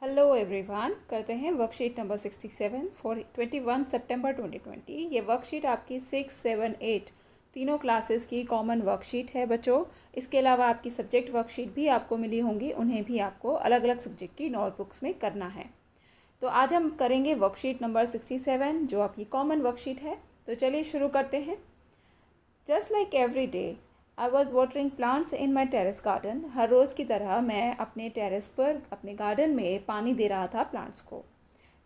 Hello everyone, करते हैं worksheet number 67 for 21 सितंबर 2020। ये वर्कशीट आपकी 6, 7, 8 तीनों क्लासेस की कॉमन वर्कशीट है बच्चों। इसके अलावा आपकी सब्जेक्ट वर्कशीट भी आपको मिली होंगी, उन्हें भी आपको अलग अलग सब्जेक्ट की नोटबुक्स में करना है। तो आज हम करेंगे वर्कशीट नंबर 67 जो आपकी कॉमन वर्कशीट है। तो चलिए शुरू करते हैं। Just like every day I was watering plants in my terrace garden. हर रोज़ की तरह मैं अपने टेरेस पर अपने गार्डन में पानी दे रहा था प्लांट्स को।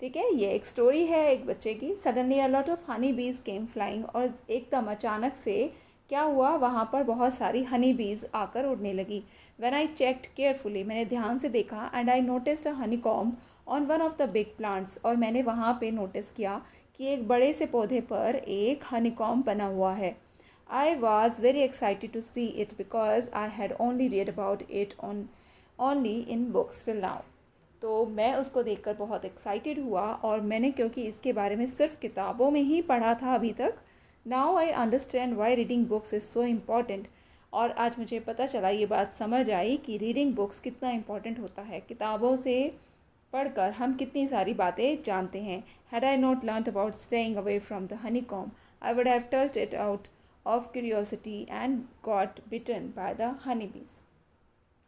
ठीक है, ये एक स्टोरी है एक बच्चे की। Suddenly a lot of honey बीज केम फ्लाइंग, और एकदम अचानक से क्या हुआ, वहाँ पर बहुत सारी हनी बीज आकर उड़ने लगी। व्हेन आई चेक्ड केयरफुली, मैंने ध्यान से देखा, and I noticed a Honey comb on one of the big plants, और मैंने वहाँ पे नोटिस किया कि एक बड़े से पौधे पर एक हनी कॉम्ब बना हुआ है। I was very excited to see it because I had only read about it only in books till now. तो मैं उसको देखकर बहुत एक्साइटेड हुआ, और मैंने क्योंकि इसके बारे में सिर्फ किताबों में ही पढ़ा था अभी तक। Now I understand why reading books is so important. और आज मुझे पता चला, ये बात समझ आई कि रीडिंग बुक्स कितना इम्पॉर्टेंट होता है। किताबों से पढ़कर हम कितनी सारी बातें जानते हैं। Had I not learn about staying away from the honeycomb, I would have touched it out of curiosity and got bitten by the honey bees.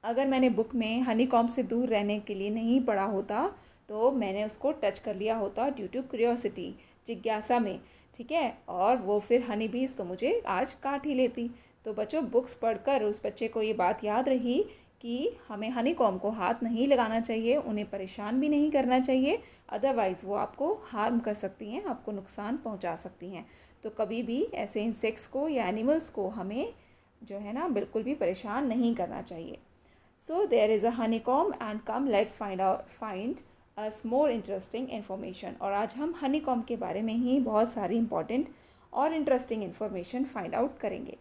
अगर मैंने बुक में हनी कॉम से दूर रहने के लिए नहीं पढ़ा होता तो मैंने उसको टच कर लिया होता ड्यू टू क्यूरियोसिटी, जिज्ञासा में। ठीक है, और वो फिर हनी बीज तो मुझे आज काट ही लेती। तो बच्चों, बुक्स पढ़कर उस बच्चे को ये बात याद रही कि हमें हनी कॉम को हाथ नहीं लगाना चाहिए, उन्हें परेशान भी नहीं करना चाहिए, अदरवाइज़ वो आपको हार्म कर सकती हैं, आपको नुकसान पहुंचा सकती हैं। तो कभी भी ऐसे इंसेक्ट्स को या एनिमल्स को हमें जो है ना बिल्कुल भी परेशान नहीं करना चाहिए। So there is a honeycomb and come let's find us more interesting information. और आज हम हनी कॉम के बारे में ही बहुत सारी इंपॉर्टेंट और इंटरेस्टिंग इन्फॉर्मेशन फाइंड आउट करेंगे।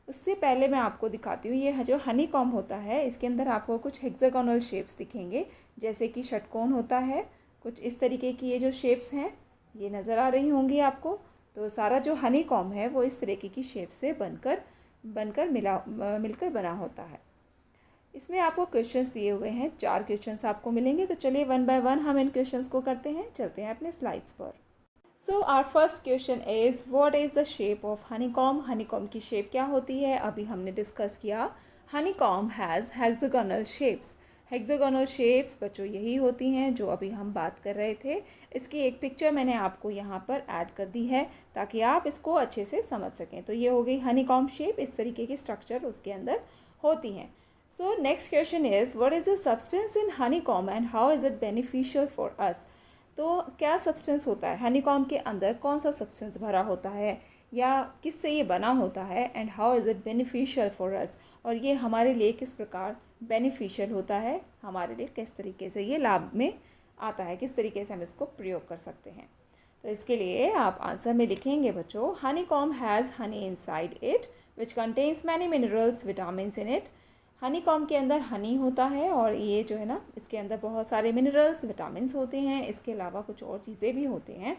उससे पहले मैं आपको दिखाती हूँ, ये जो हनी कॉम होता है इसके अंदर आपको कुछ हेक्सागोनल शेप्स दिखेंगे, जैसे कि षटकोण होता है। कुछ इस तरीके की ये जो शेप्स हैं ये नज़र आ रही होंगी आपको। तो सारा जो हनी कॉम है वो इस तरीके की शेप से बनकर मिलकर बना होता है। इसमें आपको क्वेश्चंस दिए हुए हैं, 4 क्वेश्चंस आपको मिलेंगे। तो चलिए वन बाय वन हम इन क्वेश्चंस को करते हैं। चलते हैं अपने स्लाइड्स पर। So our first question is what is the shape of honeycomb. Honeycomb की शेप क्या होती है, अभी हमने डिस्कस किया। Honeycomb has hexagonal shapes. Hexagonal shapes बच्चों यही होती हैं जो अभी हम बात कर रहे थे। इसकी एक पिक्चर मैंने आपको यहाँ पर ऐड कर दी है ताकि आप इसको अच्छे से समझ सकें। तो ये हो गई हनीकॉम शेप, इस तरीके की स्ट्रक्चर उसके अंदर होती हैं। So next question is what is the substance in honeycomb and how is it beneficial for us. तो क्या सब्सटेंस होता है हनीकॉम के अंदर, कौन सा सब्सटेंस भरा होता है या किससे ये बना होता है, and how is it beneficial for us, और ये हमारे लिए किस प्रकार बेनिफिशियल होता है, हमारे लिए किस तरीके से ये लाभ में आता है, किस तरीके से हम इसको प्रयोग कर सकते हैं। तो इसके लिए आप आंसर में लिखेंगे बच्चों, honeycomb has Honey inside it which contains many minerals vitamins in it. Honey com के अंदर हनी होता है और ये जो है ना इसके अंदर बहुत सारे मिनरल्स विटामिन्स होते हैं। इसके अलावा कुछ और चीज़ें भी होते हैं।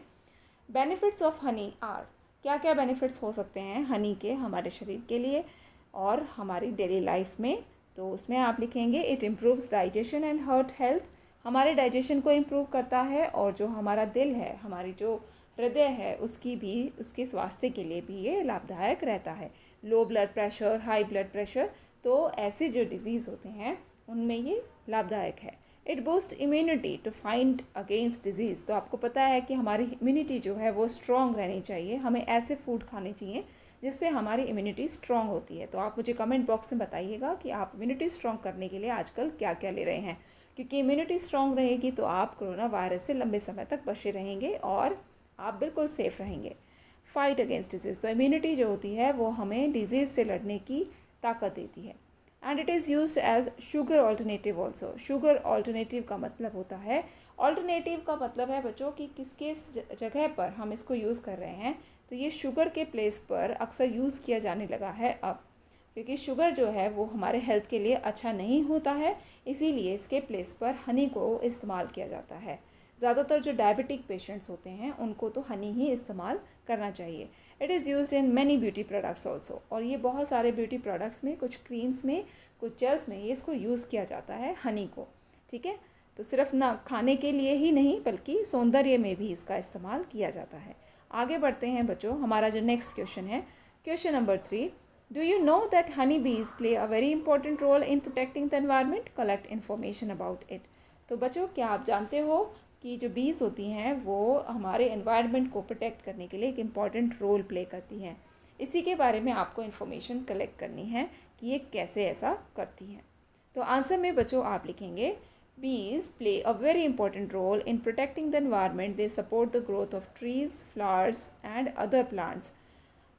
बेनिफिट्स ऑफ हनी आर, क्या क्या बेनिफिट्स हो सकते हैं हनी के हमारे शरीर के लिए और हमारी डेली लाइफ में। तो उसमें आप लिखेंगे it improves digestion and heart health. हमारे डाइजेशन को इम्प्रूव करता है, और जो हमारा दिल है, हमारी जो हृदय है, उसके स्वास्थ्य के लिए भी ये लाभदायक रहता है। Low blood pressure, high blood pressure, तो ऐसे जो डिजीज़ होते हैं उनमें ये लाभदायक है। It boost immunity to fight against disease. तो आपको पता है कि हमारी इम्यूनिटी जो है वो स्ट्रॉन्ग रहनी चाहिए। हमें ऐसे फूड खाने चाहिए जिससे हमारी इम्यूनिटी स्ट्रॉन्ग होती है। तो आप मुझे कमेंट बॉक्स में बताइएगा कि आप इम्यूनिटी स्ट्रॉन्ग करने के लिए आजकल क्या क्या ले रहे हैं, क्योंकि इम्यूनिटी स्ट्रॉन्ग रहेगी तो आप कोरोना वायरस से लंबे समय तक बचे रहेंगे और आप बिल्कुल सेफ़ रहेंगे। फाइट अगेंस्ट डिजीज़, तो इम्यूनिटी जो होती है वो हमें डिजीज़ से लड़ने की ताकत देती है। And it is used as sugar alternative also. Sugar alternative का मतलब होता है, ऑल्टरनेटिव का मतलब है बच्चों कि किसके जगह पर हम इसको यूज़ कर रहे हैं। तो ये शुगर के प्लेस पर अक्सर यूज़ किया जाने लगा है अब, क्योंकि शुगर जो है वो हमारे हेल्थ के लिए अच्छा नहीं होता है, इसीलिए इसके प्लेस पर हनी को इस्तेमाल किया जाता है। ज़्यादातर जो डायबिटिक पेशेंट्स होते हैं उनको तो हनी ही इस्तेमाल करना चाहिए। It is used in many beauty products also, और ये बहुत सारे ब्यूटी प्रोडक्ट्स में, कुछ क्रीम्स में, कुछ जेल्स में ये इसको यूज़ किया जाता है हनी को। ठीक है, तो सिर्फ ना खाने के लिए ही नहीं बल्कि सौंदर्य में भी इसका इस्तेमाल किया जाता है। आगे बढ़ते हैं बच्चों, हमारा जो नेक्स्ट क्वेश्चन है, question number 3, do you know that honey bees play a very important role in protecting the environment, collect information about it. तो बच्चों, क्या आप जानते हो कि जो बीज होती हैं वो हमारे एनवायरनमेंट को प्रोटेक्ट करने के लिए एक इम्पॉर्टेंट रोल प्ले करती हैं। इसी के बारे में आपको इन्फॉर्मेशन कलेक्ट करनी है कि ये कैसे ऐसा करती हैं। तो आंसर में बच्चों आप लिखेंगे, bees play a very important role in protecting the environment. They support the growth of trees, flowers and other plants.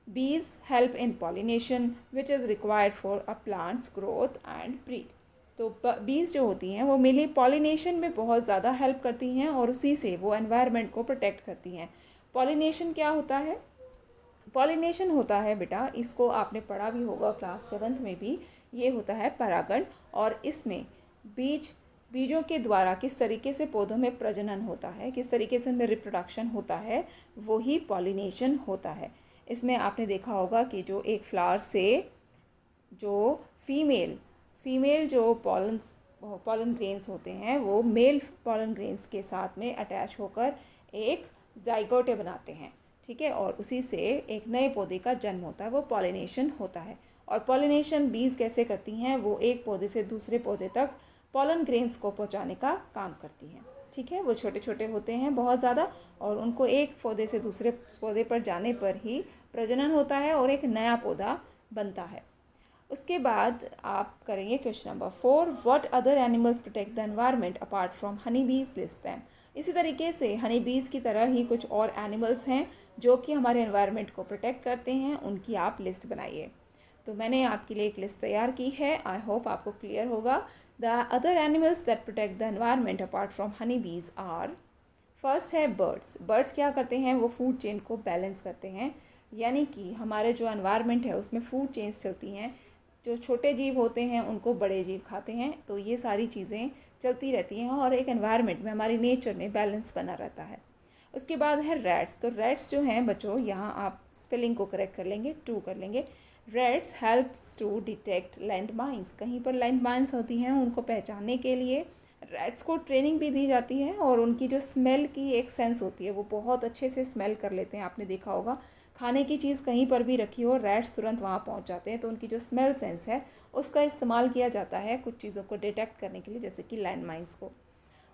Bees help in pollination, which is required for a plant's growth and breed. तो बीज जो होती हैं वो mainly pollination में बहुत ज़्यादा help करती हैं और उसी से वो एनवायरनमेंट को प्रोटेक्ट करती हैं। पॉलिनेशन क्या होता है? पॉलिनेशन होता है बेटा, इसको आपने पढ़ा भी होगा क्लास 7th में भी, ये होता है परागण। और इसमें बीजों के द्वारा किस तरीके से पौधों में प्रजनन होता है, किस तरीके से उनमें रिप्रोडक्शन होता है, वो ही पॉलिनेशन होता है। इसमें आपने देखा होगा कि जो एक फ्लावर से जो फीमेल जो पॉलन ग्रेन्स होते हैं वो मेल पॉलन ग्रेन्स के साथ में अटैच होकर एक जाइगोटे बनाते हैं, ठीक है, और उसी से एक नए पौधे का जन्म होता है, वो पॉलिनेशन होता है। और पॉलिनेशन बीज कैसे करती हैं? वो एक पौधे से दूसरे पौधे तक पॉलन ग्रेन्स को पहुंचाने का काम करती हैं, ठीक है। वो छोटे छोटे होते हैं बहुत ज़्यादा और उनको एक पौधे से दूसरे पौधे पर जाने पर ही प्रजनन होता है और एक नया पौधा बनता है। उसके बाद आप करेंगे question number 4, what other animals protect the environment apart from Honey बीज, लिस्ट देम। इसी तरीके से हनी बीज की तरह ही कुछ और एनिमल्स हैं जो कि हमारे एनवायरनमेंट को प्रोटेक्ट करते हैं, उनकी आप लिस्ट बनाइए। तो मैंने आपके लिए एक लिस्ट तैयार की है, आई होप आपको क्लियर होगा। The other animals that protect the environment apart from Honey bees are, first है बर्ड्स। बर्ड्स क्या करते हैं? वो फूड चेन को बैलेंस करते हैं, यानी कि हमारे जो एनवायरनमेंट है उसमें फूड चेन्स चलती हैं, जो छोटे जीव होते हैं उनको बड़े जीव खाते हैं, तो ये सारी चीज़ें चलती रहती हैं और एक एनवायरनमेंट में हमारी नेचर में बैलेंस बना रहता है। उसके बाद है रैट्स। तो रैट्स जो हैं बच्चों, यहाँ आप स्पेलिंग को करेक्ट कर लेंगे, 2 कर लेंगे। Rats helps to detect land mines. कहीं पर लैंड माइंस होती हैं उनको पहचानने के लिए रैट्स को ट्रेनिंग भी दी जाती है और उनकी जो स्मेल की एक सेंस होती है वो बहुत अच्छे से स्मेल कर लेते हैं। आपने देखा होगा खाने की चीज़ कहीं पर भी रखी हो, रैट्स तुरंत वहाँ पहुँच जाते हैं, तो उनकी जो स्मेल सेंस है उसका इस्तेमाल किया जाता है कुछ चीज़ों को डिटेक्ट करने के लिए, जैसे कि लैंड माइंस को।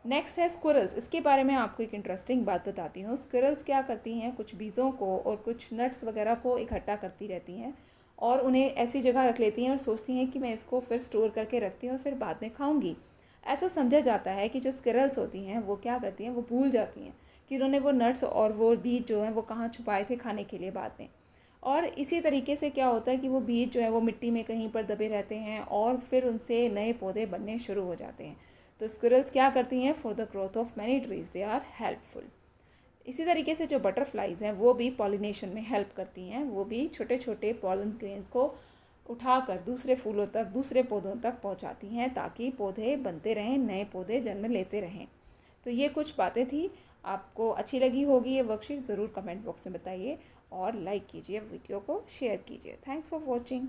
नेक्स्ट है स्क्विरल्स। इसके बारे में आपको एक इंटरेस्टिंग बात बताती हूँ। स्क्विरल्स क्या करती हैं? कुछ बीजों को और कुछ नट्स वगैरह को इकट्ठा करती रहती हैं और उन्हें ऐसी जगह रख लेती हैं और सोचती हैं कि मैं इसको फिर स्टोर करके रखती हूँ और फिर बाद में खाऊंगी। ऐसा समझा जाता है कि जो स्क्विरल्स होती हैं वो क्या करती हैं, वो भूल जाती हैं कि उन्होंने वो नट्स और वो बीज जो हैं वो कहाँ छुपाए थे खाने के लिए बाद में। और इसी तरीके से क्या होता है कि वो बीज जो है वो मिट्टी में कहीं पर दबे रहते हैं और फिर उनसे नए पौधे बनने शुरू हो जाते हैं। तो स्क्विरल्स क्या करती हैं? For the growth of many trees they are helpful. इसी तरीके से जो बटरफ्लाइज हैं वो भी पॉलिनेशन में हेल्प करती हैं, वो भी छोटे छोटे पॉलन ग्रेन्स को उठाकर दूसरे फूलों तक, दूसरे पौधों तक पहुंचाती हैं ताकि पौधे बनते रहें, नए पौधे जन्म लेते रहें। तो ये कुछ बातें थी। आपको अच्छी लगी होगी ये वर्कशीट, ज़रूर कमेंट बॉक्स में बताइए और लाइक कीजिए, वीडियो को शेयर कीजिए। Thanks for watching.